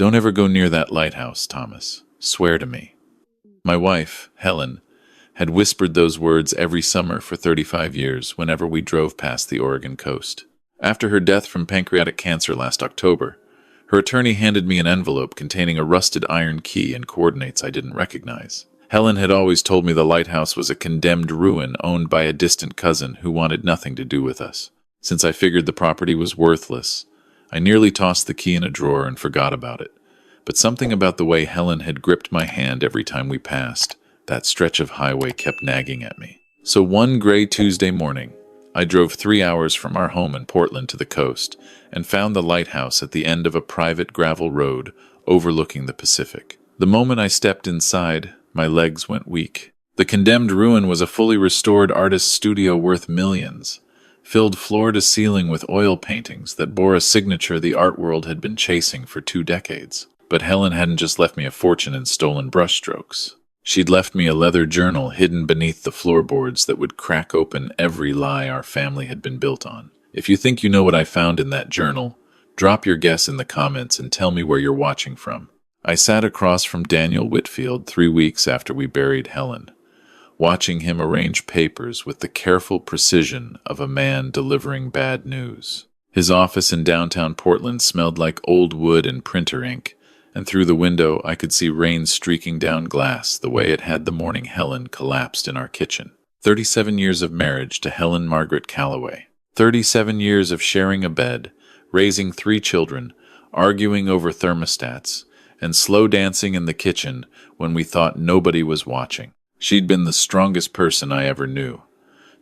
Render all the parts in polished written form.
Don't ever go near that lighthouse, Thomas. Swear to me. My wife, Helen, had whispered those words every summer for 35 years whenever we drove past the Oregon coast. After her death from pancreatic cancer last October, her attorney handed me an envelope containing a rusted iron key and coordinates I didn't recognize. Helen had always told me the lighthouse was a condemned ruin owned by a distant cousin who wanted nothing to do with us. Since I figured the property was worthless, I nearly tossed the key in a drawer and forgot about it. But something about the way Helen had gripped my hand every time we passed that stretch of highway kept nagging at me. So one gray Tuesday morning, I drove 3 hours from our home in Portland to the coast and found the lighthouse at the end of a private gravel road overlooking the Pacific. The moment I stepped inside, my legs went weak. The condemned ruin was a fully restored artist's studio worth millions, filled floor to ceiling with oil paintings that bore a signature the art world had been chasing for 2 decades. But Helen hadn't just left me a fortune in stolen brushstrokes. She'd left me a leather journal hidden beneath the floorboards that would crack open every lie our family had been built on. If you think you know what I found in that journal, drop your guess in the comments and tell me where you're watching from. I sat across from Daniel Whitfield 3 weeks after we buried Helen, watching him arrange papers with the careful precision of a man delivering bad news. His office in downtown Portland smelled like old wood and printer ink, and through the window I could see rain streaking down glass the way it had the morning Helen collapsed in our kitchen. 37 years of marriage to Helen Margaret Calloway. 37 years of sharing a bed, raising 3 children, arguing over thermostats, and slow dancing in the kitchen when we thought nobody was watching. She'd been the strongest person I ever knew,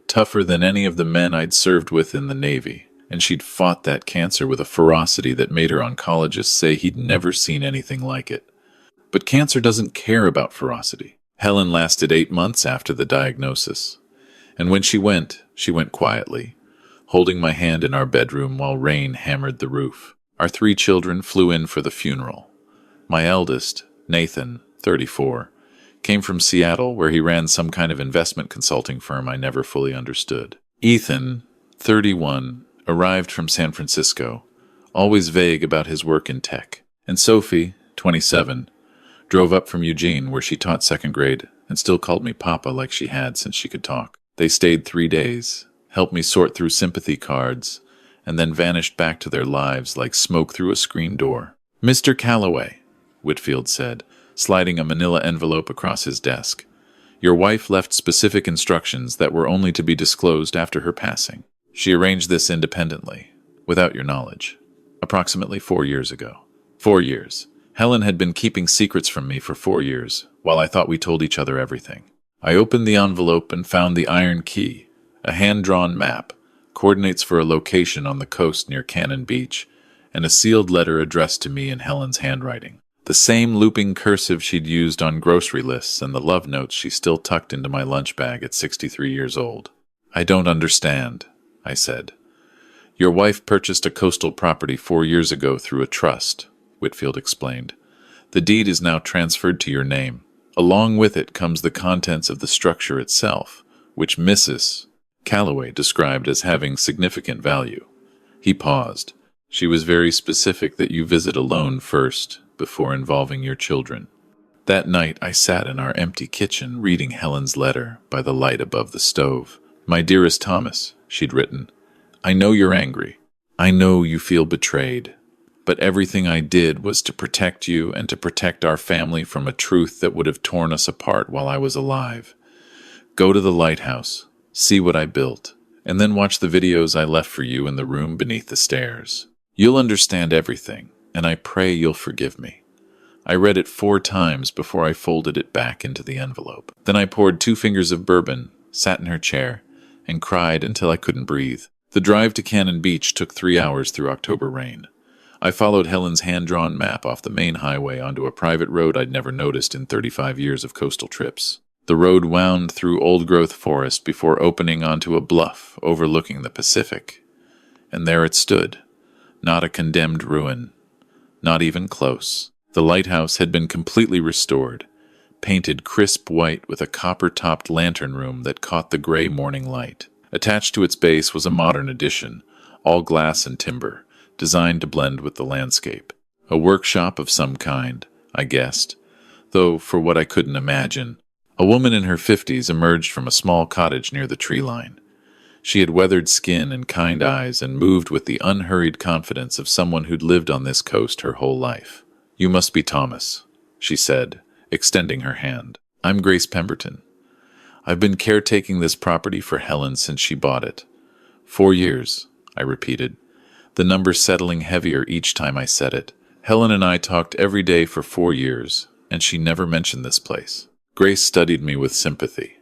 tougher than any of the men I'd served with in the Navy. And she'd fought that cancer with a ferocity that made her oncologist say he'd never seen anything like it. But cancer doesn't care about ferocity. Helen lasted 8 months after the diagnosis. And when she went quietly, holding my hand in our bedroom while rain hammered the roof. Our 3 children flew in for the funeral. My eldest, Nathan, 34, came from Seattle where he ran some kind of investment consulting firm I never fully understood. Ethan, 31, arrived from San Francisco, always vague about his work in tech. And Sophie, 27, drove up from Eugene where she taught 2nd grade and still called me Papa like she had since she could talk. They stayed 3 days, helped me sort through sympathy cards, and then vanished back to their lives like smoke through a screen door. "Mr. Calloway," Whitfield said, sliding a manila envelope across his desk. "Your wife left specific instructions that were only to be disclosed after her passing. She arranged this independently, without your knowledge, approximately 4 years ago. 4 years. Helen had been keeping secrets from me for 4 years, while I thought we told each other everything. I opened the envelope and found the iron key, a hand-drawn map, coordinates for a location on the coast near Cannon Beach, and a sealed letter addressed to me in Helen's handwriting. The same looping cursive she'd used on grocery lists and the love notes she still tucked into my lunch bag at 63 years old. "I don't understand," I said. "Your wife purchased a coastal property 4 years ago through a trust," Whitfield explained. "The deed is now transferred to your name. Along with it comes the contents of the structure itself, which Mrs. Calloway described as having significant value." He paused. "She was very specific that you visit alone first, before involving your children." That night I sat in our empty kitchen reading Helen's letter by the light above the stove. "My dearest Thomas," she'd written, "I know you're angry. I know you feel betrayed. But everything I did was to protect you and to protect our family from a truth that would have torn us apart while I was alive. Go to the lighthouse, see what I built, and then watch the videos I left for you in the room beneath the stairs. You'll understand everything, and I pray you'll forgive me." I read it 4 times before I folded it back into the envelope. Then I poured 2 fingers of bourbon, sat in her chair, and cried until I couldn't breathe. The drive to Cannon Beach took 3 hours through October rain. I followed Helen's hand-drawn map off the main highway onto a private road I'd never noticed in 35 years of coastal trips. The road wound through old-growth forest before opening onto a bluff overlooking the Pacific. And there it stood, not a condemned ruin, not even close. The lighthouse had been completely restored, painted crisp white with a copper-topped lantern room that caught the gray morning light. Attached to its base was a modern addition, all glass and timber, designed to blend with the landscape. A workshop of some kind, I guessed, though for what I couldn't imagine. A woman in her 50s emerged from a small cottage near the tree line. She had weathered skin and kind eyes and moved with the unhurried confidence of someone who'd lived on this coast her whole life. "You must be Thomas," she said, extending her hand. "I'm Grace Pemberton. I've been caretaking this property for Helen since she bought it." 4 years, I repeated, the number settling heavier each time I said it. Helen and I talked every day for 4 years, and she never mentioned this place. Grace studied me with sympathy.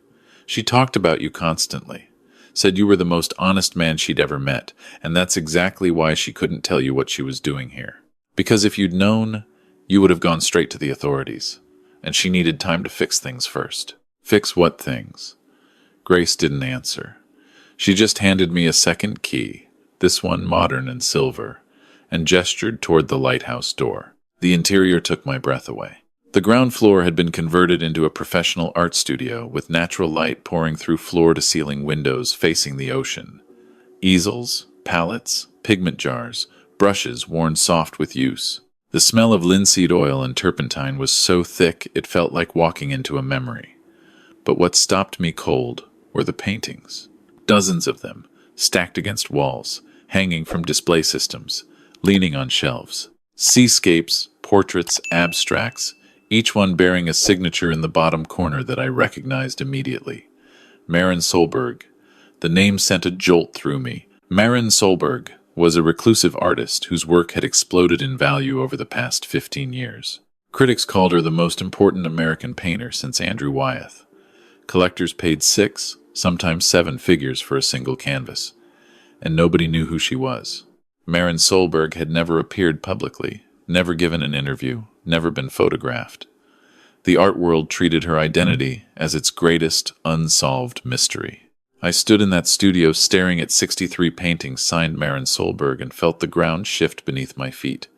She talked about you constantly, said you were the most honest man she'd ever met, and that's exactly why she couldn't tell you what she was doing here. Because if you'd known, you would have gone straight to the authorities, and she needed time to fix things first. Fix what things? Grace didn't answer. She just handed me a second key, this one modern and silver, and gestured toward the lighthouse door. The interior took my breath away. The ground floor had been converted into a professional art studio with natural light pouring through floor-to-ceiling windows facing the ocean. Easels, palettes, pigment jars, brushes worn soft with use. The smell of linseed oil and turpentine was so thick it felt like walking into a memory. But what stopped me cold were the paintings. Dozens of them, stacked against walls, hanging from display systems, leaning on shelves. Seascapes, portraits, abstracts, each one bearing a signature in the bottom corner that I recognized immediately. Maren Solberg. The name sent a jolt through me. Maren Solberg was a reclusive artist whose work had exploded in value over the past 15 years. Critics called her the most important American painter since Andrew Wyeth. Collectors paid 6, sometimes 7 figures for a single canvas, and nobody knew who she was. Maren Solberg had never appeared publicly, never given an interview, never been photographed. The art world treated her identity as its greatest unsolved mystery. I stood in that studio staring at 63 paintings signed Maren Solberg and felt the ground shift beneath my feet.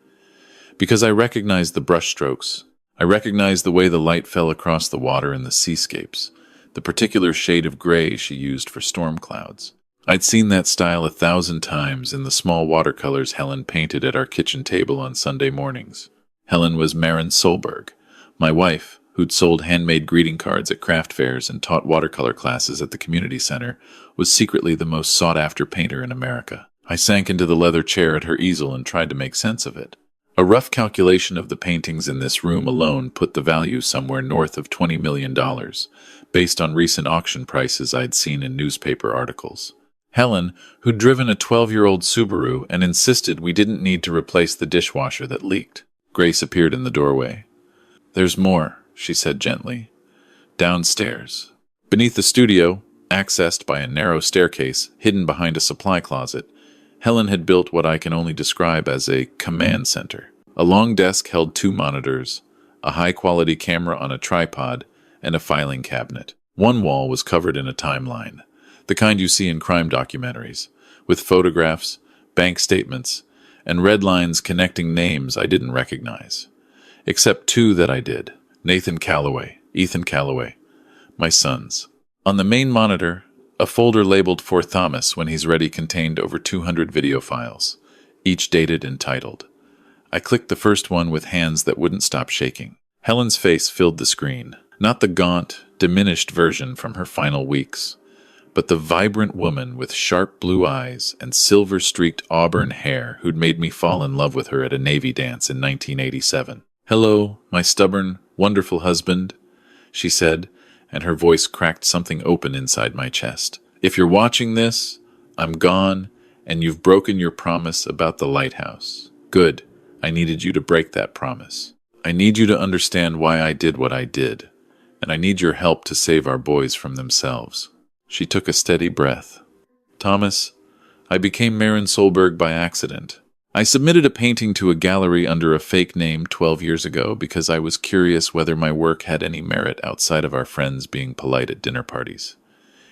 Because I recognized the brushstrokes, I recognized the way the light fell across the water and the seascapes, the particular shade of gray she used for storm clouds. I'd seen that style 1,000 times in the small watercolors Helen painted at our kitchen table on Sunday mornings. Helen was Maren Solberg, my wife, who'd sold handmade greeting cards at craft fairs and taught watercolor classes at the community center, was secretly the most sought-after painter in America. I sank into the leather chair at her easel and tried to make sense of it. A rough calculation of the paintings in this room alone put the value somewhere north of $20 million, based on recent auction prices I'd seen in newspaper articles. Helen, who'd driven a 12-year-old Subaru and insisted we didn't need to replace the dishwasher that leaked. Grace appeared in the doorway. "There's more," she said gently. "Downstairs." Beneath the studio, accessed by a narrow staircase hidden behind a supply closet, Helen had built what I can only describe as a command center. A long desk held 2 monitors, a high-quality camera on a tripod, and a filing cabinet. One wall was covered in a timeline, the kind you see in crime documentaries, with photographs, bank statements, and red lines connecting names I didn't recognize. Except 2 that I did. Ethan Calloway, my sons. On the main monitor, a folder labeled "For Thomas when he's ready" contained over 200 video files, each dated and titled. I clicked the first one with hands that wouldn't stop shaking. Helen's face filled the screen. Not the gaunt, diminished version from her final weeks, but the vibrant woman with sharp blue eyes and silver-streaked auburn hair who'd made me fall in love with her at a Navy dance in 1987. "Hello, my stubborn, wonderful husband," she said, and her voice cracked something open inside my chest. "If you're watching this, I'm gone, and you've broken your promise about the lighthouse. Good. I needed you to break that promise. I need you to understand why I did what I did, and I need your help to save our boys from themselves." She took a steady breath. "Thomas, I became Maren Solberg by accident. I submitted a painting to a gallery under a fake name 12 years ago because I was curious whether my work had any merit outside of our friends being polite at dinner parties.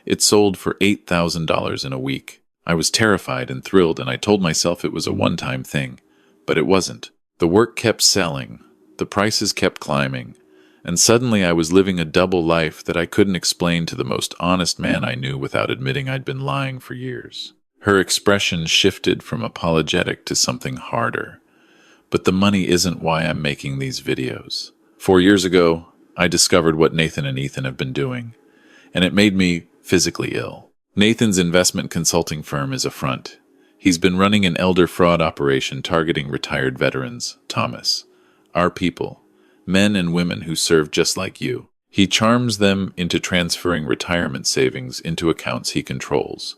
It sold for $8,000 in a week. I was terrified and thrilled, and I told myself it was a one-time thing. But it wasn't. The work kept selling. The prices kept climbing. And suddenly I was living a double life that I couldn't explain to the most honest man I knew without admitting I'd been lying for years." Her expression shifted from apologetic to something harder. But the money isn't why I'm making these videos. 4 years ago, I discovered what Nathan and Ethan have been doing, and it made me physically ill. Nathan's investment consulting firm is a front. He's been running an elder fraud operation targeting retired veterans, Thomas, our people, men and women who serve just like you. He charms them into transferring retirement savings into accounts he controls,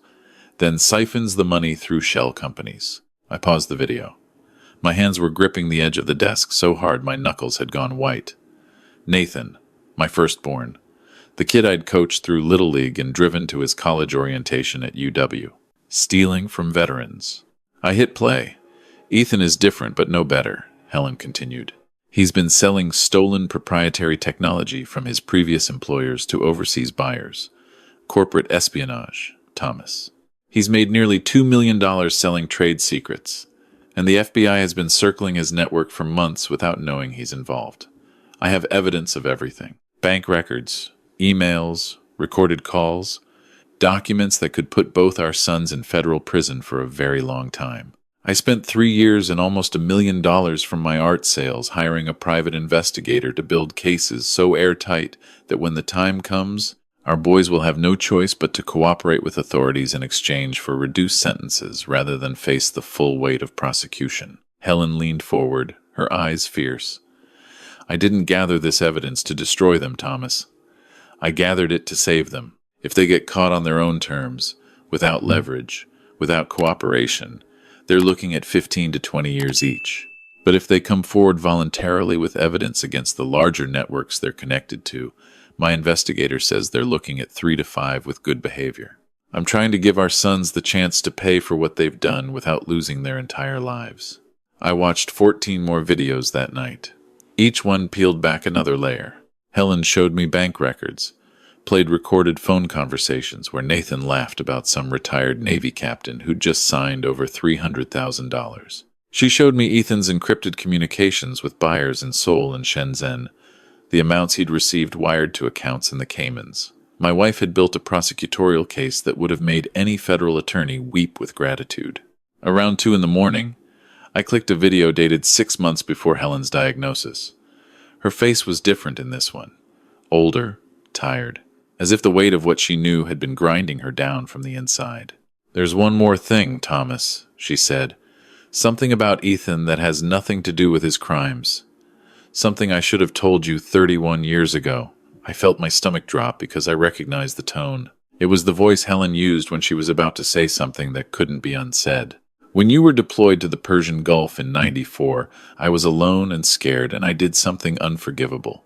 then siphons the money through shell companies. I paused the video. My hands were gripping the edge of the desk so hard my knuckles had gone white. Nathan, my firstborn, the kid I'd coached through Little League and driven to his college orientation at UW. Stealing from veterans. I hit play. Ethan is different but no better, Helen continued. He's been selling stolen proprietary technology from his previous employers to overseas buyers. Corporate espionage, Thomas. He's made nearly $2 million selling trade secrets, and the FBI has been circling his network for months without knowing he's involved. I have evidence of everything. Bank records, emails, recorded calls, documents that could put both our sons in federal prison for a very long time. I spent 3 years and almost $1 million from my art sales hiring a private investigator to build cases so airtight that when the time comes, our boys will have no choice but to cooperate with authorities in exchange for reduced sentences rather than face the full weight of prosecution. Helen leaned forward, her eyes fierce. I didn't gather this evidence to destroy them, Thomas. I gathered it to save them. If they get caught on their own terms, without leverage, without cooperation, they're looking at 15 to 20 years each. But if they come forward voluntarily with evidence against the larger networks they're connected to, my investigator says they're looking at 3 to 5 with good behavior. I'm trying to give our sons the chance to pay for what they've done without losing their entire lives. I watched 14 more videos that night. Each one peeled back another layer. Helen showed me bank records, played recorded phone conversations where Nathan laughed about some retired Navy captain who'd just signed over $300,000. She showed me Ethan's encrypted communications with buyers in Seoul and Shenzhen, the amounts he'd received wired to accounts in the Caymans. My wife had built a prosecutorial case that would have made any federal attorney weep with gratitude. Around 2 a.m, I clicked a video dated 6 months before Helen's diagnosis. Her face was different in this one. Older, tired, as if the weight of what she knew had been grinding her down from the inside. "There's one more thing, Thomas," she said. "Something about Ethan that has nothing to do with his crimes. Something I should have told you 31 years ago." I felt my stomach drop because I recognized the tone. It was the voice Helen used when she was about to say something that couldn't be unsaid. "When you were deployed to the Persian Gulf in '94, I was alone and scared, and I did something unforgivable.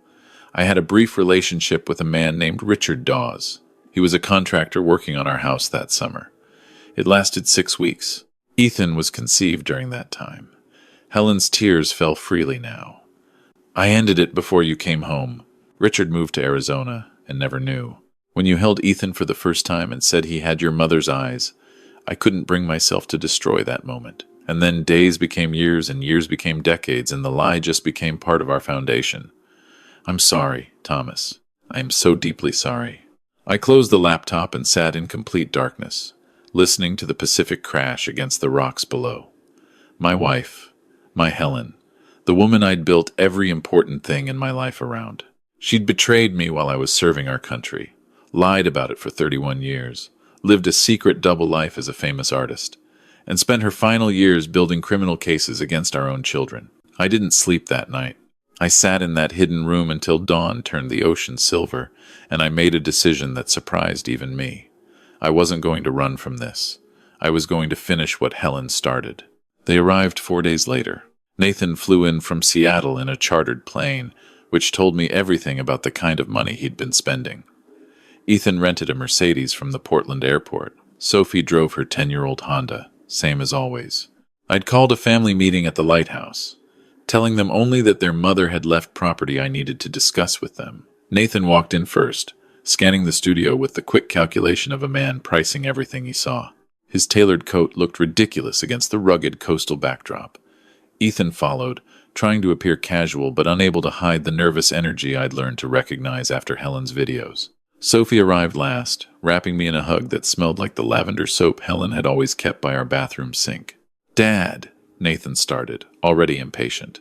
I had a brief relationship with a man named Richard Dawes. He was a contractor working on our house that summer. It lasted 6 weeks. Ethan was conceived during that time." Helen's tears fell freely now. "I ended it before you came home. Richard moved to Arizona and never knew. When you held Ethan for the first time and said he had your mother's eyes, I couldn't bring myself to destroy that moment. And then days became years and years became decades, and the lie just became part of our foundation. I'm sorry, Thomas. I am so deeply sorry." I closed the laptop and sat in complete darkness, listening to the Pacific crash against the rocks below. My wife, my Helen, the woman I'd built every important thing in my life around. She'd betrayed me while I was serving our country, lied about it for 31 years, lived a secret double life as a famous artist, and spent her final years building criminal cases against our own children. I didn't sleep that night. I sat in that hidden room until dawn turned the ocean silver, and I made a decision that surprised even me. I wasn't going to run from this. I was going to finish what Helen started. They arrived 4 days later. Nathan flew in from Seattle in a chartered plane, which told me everything about the kind of money he'd been spending. Ethan rented a Mercedes from the Portland airport. Sophie drove her 10-year-old Honda, same as always. I'd called a family meeting at the Lighthouse, telling them only that their mother had left property I needed to discuss with them. Nathan walked in first, scanning the studio with the quick calculation of a man pricing everything he saw. His tailored coat looked ridiculous against the rugged coastal backdrop. Ethan followed, trying to appear casual but unable to hide the nervous energy I'd learned to recognize after Helen's videos. Sophie arrived last, wrapping me in a hug that smelled like the lavender soap Helen had always kept by our bathroom sink. "Dad," Nathan started, already impatient.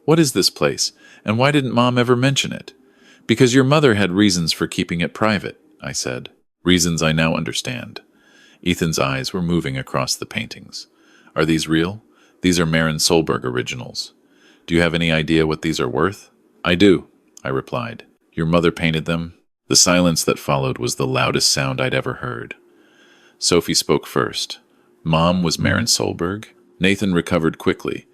What is this place, and why didn't Mom ever mention it? Because your mother had reasons for keeping it private, I said. Reasons I now understand. Ethan's eyes were moving across the paintings. Are these real? These are Maren Solberg originals. Do you have any idea what these are worth? I do, I replied. Your mother painted them? The silence that followed was the loudest sound I'd ever heard. Sophie spoke first. Mom was Maren Solberg? Nathan recovered quickly,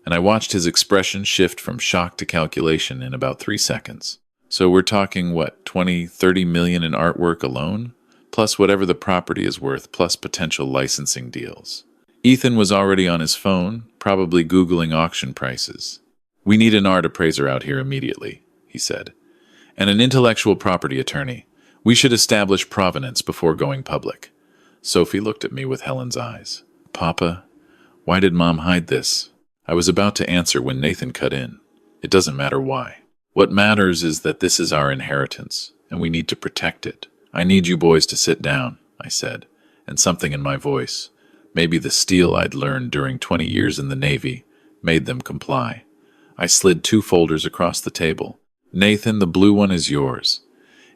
and I watched his expression shift from shock to calculation in about 3 seconds. So we're talking, what, 20, 30 million in artwork alone? Plus whatever the property is worth, plus potential licensing deals. Ethan was already on his phone, probably Googling auction prices. We need an art appraiser out here immediately, he said, and an intellectual property attorney. We should establish provenance before going public. Sophie looked at me with Helen's eyes. Papa, why did Mom hide this? I was about to answer when Nathan cut in. It doesn't matter why. What matters is that this is our inheritance, and we need to protect it. I need you boys to sit down, I said, and something in my voice, maybe the steel I'd learned during 20 years in the Navy, made them comply. I slid 2 folders across the table. Nathan, the blue one is yours.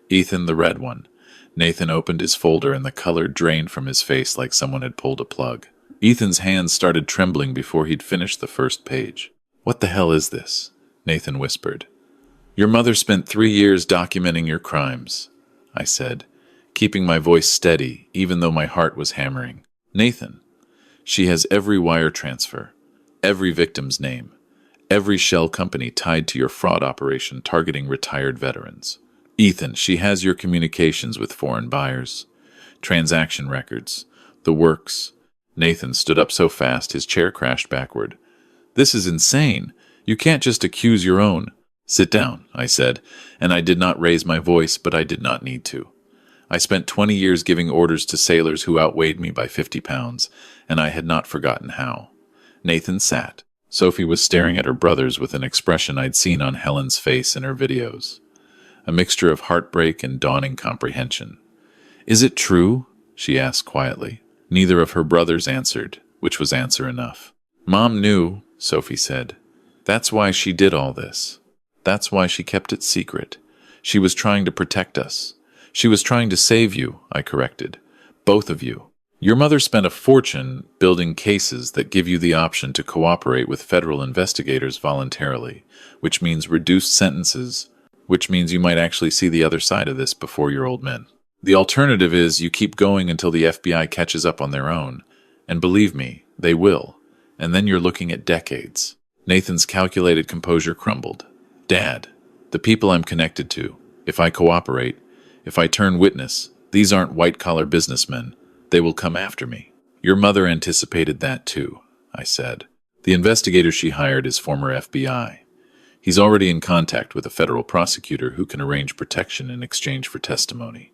Ethan, the red one. Nathan opened his folder and the color drained from his face like someone had pulled a plug. Ethan's hands started trembling before he'd finished the first page. What the hell is this? Nathan whispered. Your mother spent 3 years documenting your crimes, I said, keeping my voice steady even though my heart was hammering. Nathan, she has every wire transfer, every victim's name, every shell company tied to your fraud operation targeting retired veterans. Ethan, she has your communications with foreign buyers, transaction records, the works. Nathan stood up so fast his chair crashed backward. This is insane. You can't just accuse your own. Sit down, I said, and I did not raise my voice, but I did not need to. I spent 20 years giving orders to sailors who outweighed me by 50 pounds, and I had not forgotten how. Nathan sat. Sophie was staring at her brothers with an expression I'd seen on Helen's face in her videos. A mixture of heartbreak and dawning comprehension. Is it true? She asked quietly. Neither of her brothers answered, which was answer enough. Mom knew, Sophie said. That's why she did all this. That's why she kept it secret. She was trying to protect us. She was trying to save you, I corrected. Both of you. Your mother spent a fortune building cases that give you the option to cooperate with federal investigators voluntarily, which means reduced sentences, which means you might actually see the other side of this before you're old men. The alternative is you keep going until the FBI catches up on their own, and believe me, they will, and then you're looking at decades. Nathan's calculated composure crumbled. Dad, the people I'm connected to, if I cooperate, if I turn witness, these aren't white-collar businessmen. They will come after me. Your mother anticipated that too, I said. The investigator she hired is former FBI. He's already in contact with a federal prosecutor who can arrange protection in exchange for testimony.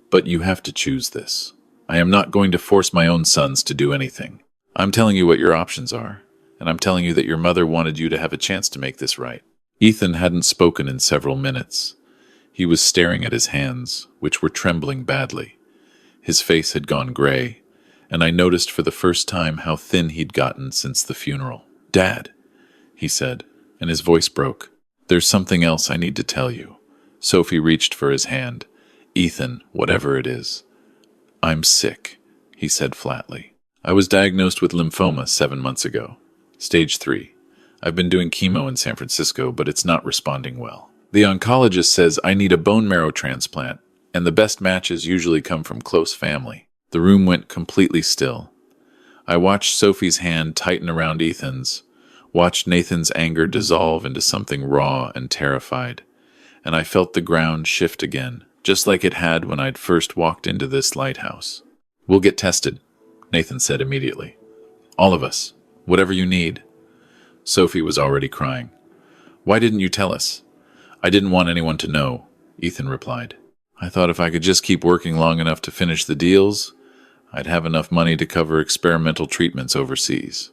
But you have to choose this. I am not going to force my own sons to do anything. I'm telling you what your options are, and I'm telling you that your mother wanted you to have a chance to make this right. Ethan hadn't spoken in several minutes. He was staring at his hands, which were trembling badly. His face had gone gray, and I noticed for the first time how thin he'd gotten since the funeral. Dad, he said, and his voice broke. There's something else I need to tell you. Sophie reached for his hand. Ethan, whatever it is. I'm sick, he said flatly. I was diagnosed with lymphoma 7 months ago. Stage 3. I've been doing chemo in San Francisco, but it's not responding well. The oncologist says I need a bone marrow transplant, and the best matches usually come from close family. The room went completely still. I watched Sophie's hand tighten around Ethan's, watched Nathan's anger dissolve into something raw and terrified, and I felt the ground shift again, just like it had when I'd first walked into this lighthouse. We'll get tested, Nathan said immediately. All of us, whatever you need. Sophie was already crying. Why didn't you tell us? I didn't want anyone to know, Ethan replied. I thought if I could just keep working long enough to finish the deals, I'd have enough money to cover experimental treatments overseas.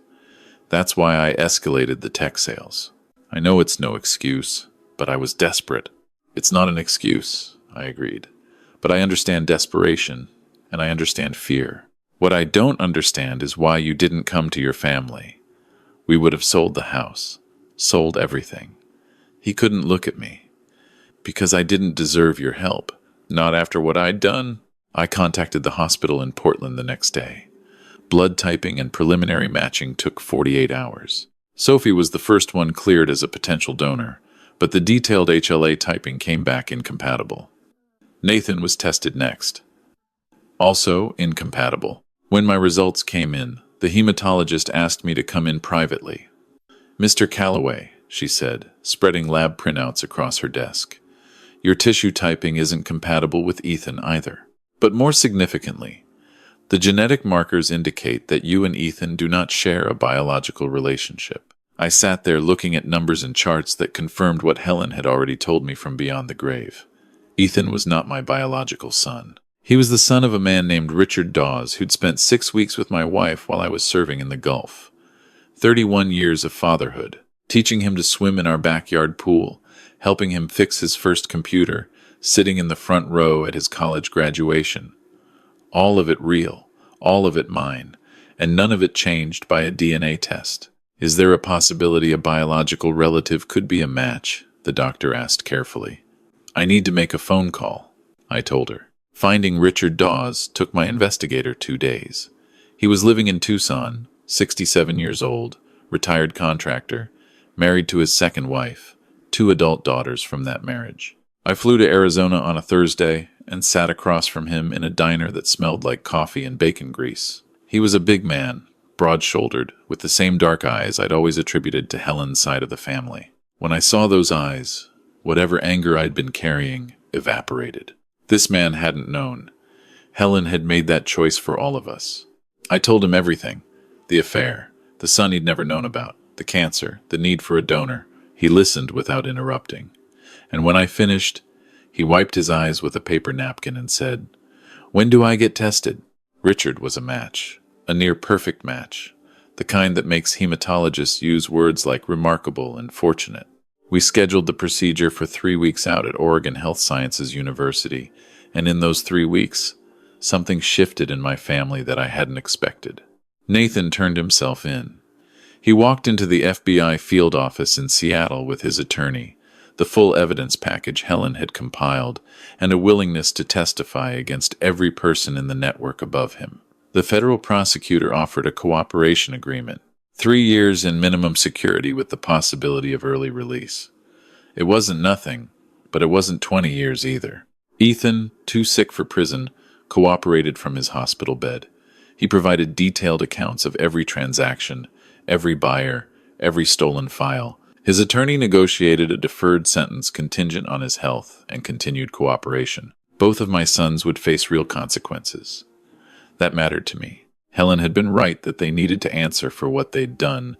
That's why I escalated the tech sales. I know it's no excuse, but I was desperate. It's not an excuse, I agreed. But I understand desperation, and I understand fear. What I don't understand is why you didn't come to your family. We would have sold the house, sold everything. He couldn't look at me, because I didn't deserve your help. Not after what I'd done. I contacted the hospital in Portland the next day. Blood typing and preliminary matching took 48 hours. Sophie was the first one cleared as a potential donor, but the detailed HLA typing came back incompatible. Nathan was tested next. Also incompatible. When my results came in, the hematologist asked me to come in privately. "Mr. Calloway," she said, spreading lab printouts across her desk, "your tissue typing isn't compatible with Ethan either. But more significantly, the genetic markers indicate that you and Ethan do not share a biological relationship." I sat there looking at numbers and charts that confirmed what Helen had already told me from beyond the grave. Ethan was not my biological son. He was the son of a man named Richard Dawes, who'd spent 6 weeks with my wife while I was serving in the Gulf. 31 years of fatherhood, teaching him to swim in our backyard pool, helping him fix his first computer, sitting in the front row at his college graduation. All of it real, all of it mine, and none of it changed by a DNA test. "Is there a possibility a biological relative could be a match?" the doctor asked carefully. "I need to make a phone call," I told her. Finding Richard Dawes took my investigator 2 days. He was living in Tucson, 67 years old, retired contractor, married to his second wife, 2 adult daughters from that marriage. I flew to Arizona on a Thursday and sat across from him in a diner that smelled like coffee and bacon grease. He was a big man, broad-shouldered, with the same dark eyes I'd always attributed to Helen's side of the family. When I saw those eyes, whatever anger I'd been carrying evaporated. This man hadn't known. Helen had made that choice for all of us. I told him everything. The affair, the son he'd never known about, the cancer, the need for a donor. He listened without interrupting. And when I finished, he wiped his eyes with a paper napkin and said, "When do I get tested?" Richard was a match, a near-perfect match, the kind that makes hematologists use words like remarkable and fortunate. We scheduled the procedure for 3 weeks out at Oregon Health Sciences University, and in those 3 weeks, something shifted in my family that I hadn't expected. Nathan turned himself in. He walked into the FBI field office in Seattle with his attorney, the full evidence package Helen had compiled, and a willingness to testify against every person in the network above him. The federal prosecutor offered a cooperation agreement, 3 years in minimum security with the possibility of early release. It wasn't nothing, but it wasn't 20 years either. Ethan, too sick for prison, cooperated from his hospital bed. He provided detailed accounts of every transaction, every buyer, every stolen file. His attorney negotiated a deferred sentence contingent on his health and continued cooperation. Both of my sons would face real consequences. That mattered to me. Helen had been right that they needed to answer for what they'd done,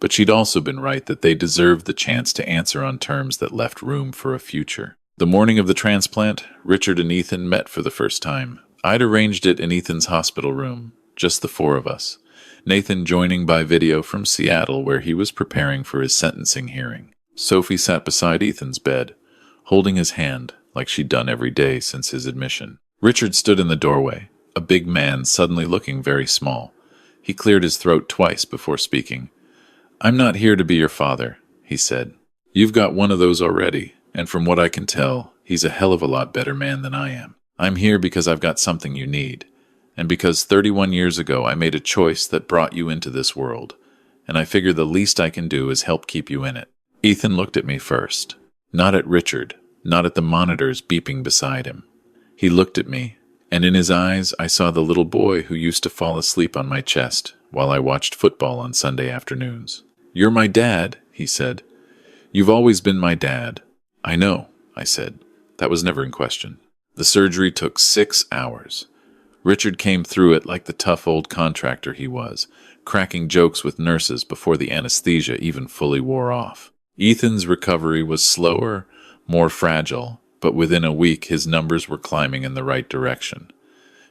but she'd also been right that they deserved the chance to answer on terms that left room for a future. The morning of the transplant, Richard and Ethan met for the first time. I'd arranged it in Ethan's hospital room, just the 4 of us. Nathan joining by video from Seattle, where he was preparing for his sentencing hearing. Sophie sat beside Ethan's bed, holding his hand like she'd done every day since his admission. Richard stood in the doorway, a big man suddenly looking very small. He cleared his throat twice before speaking. "I'm not here to be your father," he said. "You've got one of those already, and from what I can tell, he's a hell of a lot better man than I am. I'm here because I've got something you need, and because 31 years ago I made a choice that brought you into this world, and I figure the least I can do is help keep you in it." Ethan looked at me first, not at Richard, not at the monitors beeping beside him. He looked at me, and in his eyes I saw the little boy who used to fall asleep on my chest while I watched football on Sunday afternoons. "You're my dad," he said. "You've always been my dad." "I know," I said. That was never in question. The surgery took 6 hours. Richard came through it like the tough old contractor he was, cracking jokes with nurses before the anesthesia even fully wore off. Ethan's recovery was slower, more fragile, but within a week his numbers were climbing in the right direction.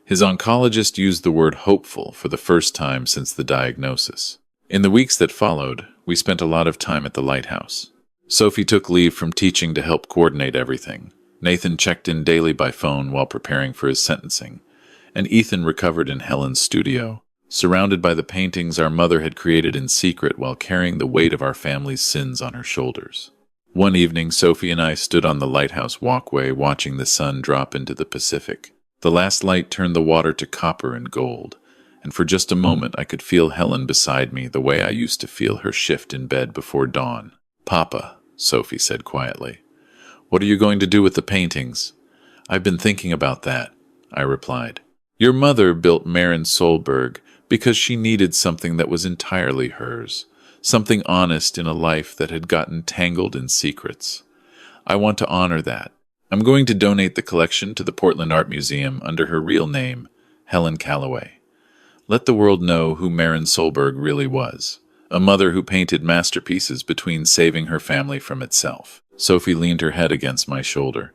His oncologist used the word hopeful for the first time since the diagnosis. In the weeks that followed, we spent a lot of time at the Lighthouse. Sophie took leave from teaching to help coordinate everything. Nathan checked in daily by phone while preparing for his sentencing, and Ethan recovered in Helen's studio. surrounded by the paintings our mother had created in secret while carrying the weight of our family's sins on her shoulders. One evening, Sophie and I stood on the lighthouse walkway watching the sun drop into the Pacific. The last light turned the water to copper and gold, and for just a moment I could feel Helen beside me the way I used to feel her shift in bed before dawn. "Papa," Sophie said quietly, "what are you going to do with the paintings?" "I've been thinking about that," I replied. "Your mother built Maren Solberg because she needed something that was entirely hers, something honest in a life that had gotten tangled in secrets. I want to honor that. I'm going to donate the collection to the Portland Art Museum under her real name, Helen Calloway. Let the world know who Maren Solberg really was, a mother who painted masterpieces between saving her family from itself." Sophie leaned her head against my shoulder.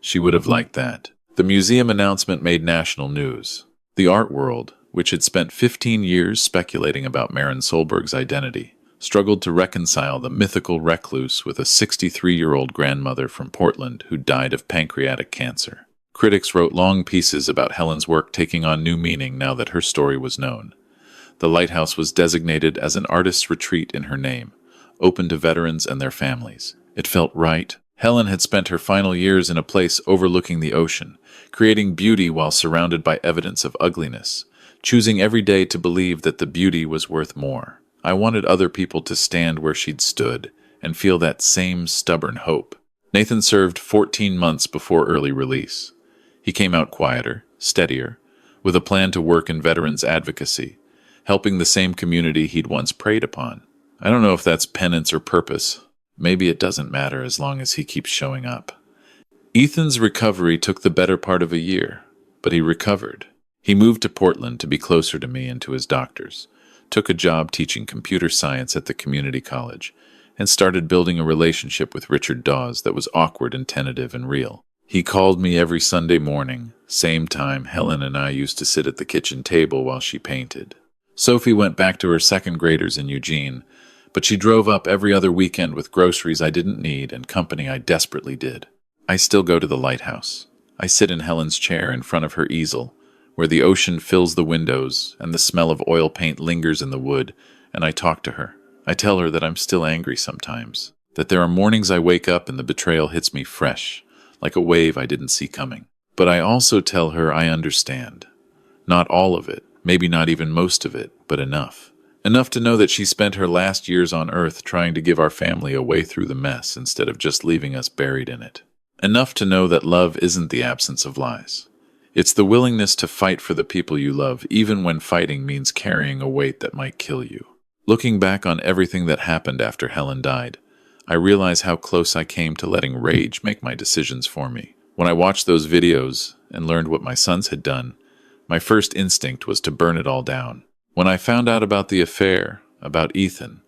She would have liked that. The museum announcement made national news. The art world, which had spent 15 years speculating about Maren Solberg's identity, struggled to reconcile the mythical recluse with a 63-year-old grandmother from Portland who died of pancreatic cancer. Critics wrote long pieces about Helen's work taking on new meaning now that her story was known. The Lighthouse was designated as an artist's retreat in her name, open to veterans and their families. It felt right. Helen had spent her final years in a place overlooking the ocean, creating beauty while surrounded by evidence of ugliness, choosing every day to believe that the beauty was worth more. I wanted other people to stand where she'd stood and feel that same stubborn hope. Nathan served 14 months before early release. He came out quieter, steadier, with a plan to work in veterans advocacy, helping the same community he'd once preyed upon. I don't know if that's penance or purpose. Maybe it doesn't matter as long as he keeps showing up. Ethan's recovery took the better part of a year, but he recovered. He moved to Portland to be closer to me and to his doctors, took a job teaching computer science at the community college, and started building a relationship with Richard Dawes that was awkward and tentative and real. He called me every Sunday morning, same time Helen and I used to sit at the kitchen table while she painted. Sophie went back to her second graders in Eugene, but she drove up every other weekend with groceries I didn't need and company I desperately did. I still go to the Lighthouse. I sit in Helen's chair in front of her easel, where the ocean fills the windows and the smell of oil paint lingers in the wood, and I talk to her. I tell her that I'm still angry sometimes, that there are mornings I wake up and the betrayal hits me fresh, like a wave I didn't see coming. But I also tell her I understand. Not all of it, maybe not even most of it, but enough. Enough to know that she spent her last years on Earth trying to give our family a way through the mess instead of just leaving us buried in it. Enough to know that love isn't the absence of lies. It's the willingness to fight for the people you love, even when fighting means carrying a weight that might kill you. Looking back on everything that happened after Helen died, I realize how close I came to letting rage make my decisions for me. When I watched those videos and learned what my sons had done, my first instinct was to burn it all down. When I found out about the affair, about Ethan,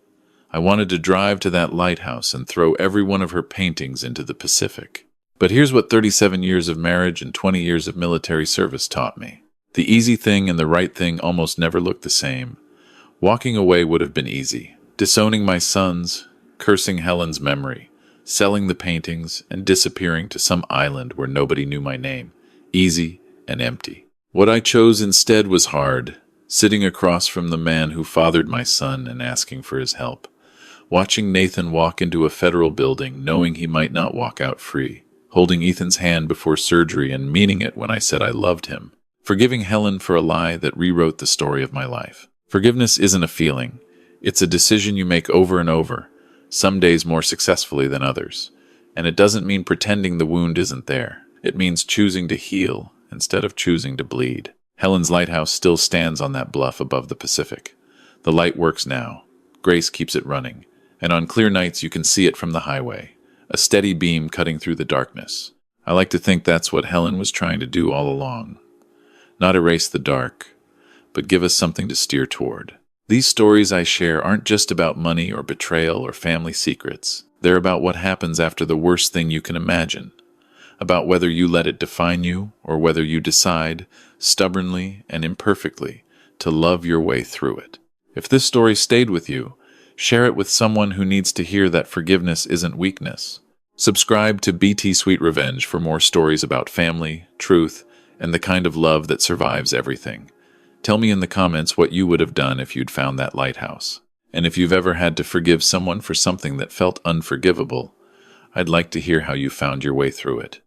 I wanted to drive to that lighthouse and throw every one of her paintings into the Pacific. But here's what 37 years of marriage and 20 years of military service taught me. The easy thing and the right thing almost never look the same. Walking away would have been easy. Disowning my sons, cursing Helen's memory, selling the paintings, and disappearing to some island where nobody knew my name. Easy and empty. What I chose instead was hard. Sitting across from the man who fathered my son and asking for his help. Watching Nathan walk into a federal building knowing he might not walk out free. Holding Ethan's hand before surgery and meaning it when I said I loved him. Forgiving Helen for a lie that rewrote the story of my life. Forgiveness isn't a feeling. It's a decision you make over and over, some days more successfully than others. And it doesn't mean pretending the wound isn't there. It means choosing to heal instead of choosing to bleed. Helen's lighthouse still stands on that bluff above the Pacific. The light works now. Grace keeps it running. And on clear nights you can see it from the highway. A steady beam cutting through the darkness. I like to think that's what Helen was trying to do all along. Not erase the dark, but give us something to steer toward. These stories I share aren't just about money or betrayal or family secrets. They're about what happens after the worst thing you can imagine. About whether you let it define you or whether you decide, stubbornly and imperfectly, to love your way through it. If this story stayed with you, share it with someone who needs to hear that forgiveness isn't weakness. Subscribe to bt-sweetrevenge for more stories about family, truth, and the kind of love that survives everything. Tell me in the comments what you would have done if you'd found that lighthouse. And if you've ever had to forgive someone for something that felt unforgivable, I'd like to hear how you found your way through it.